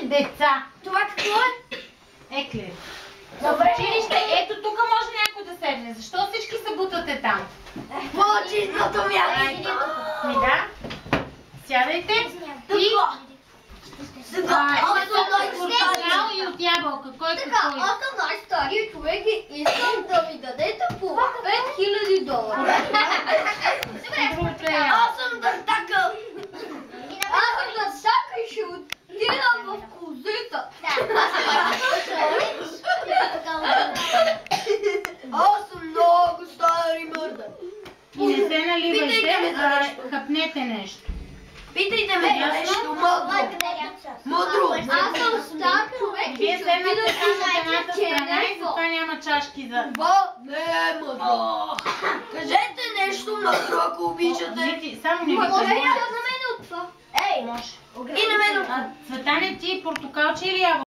деца. Това какво е? Еклер. В Добре. училище, ето тук може някой да седне. Защо всички се бутате там? По-чистото място. Ми да. Сядайте и... Портокал и от ябълка. Кой Така, какво аз съм най-стария човек и искам да ми дадете по $5000. Другото е Аз съм дъртакъл. Аз съм на сака и ще отидам в козета. Аз съм много стар и мърдър. И не се наливайте, Питайте ме за нещо. хапнете нещо. Питайте ме за нещо мъдро. Мъдро. Аз съм стар човек и Вие ще седнете отида само от едната да страна и чернево. затова няма чашки за... Това не е мъдро. Кажете нещо мъдро, ако обичате. Само не ви Може кажа. ли да на мен от това? Ей, Може. и на мен. Цветане, ти портокалче или ябълка?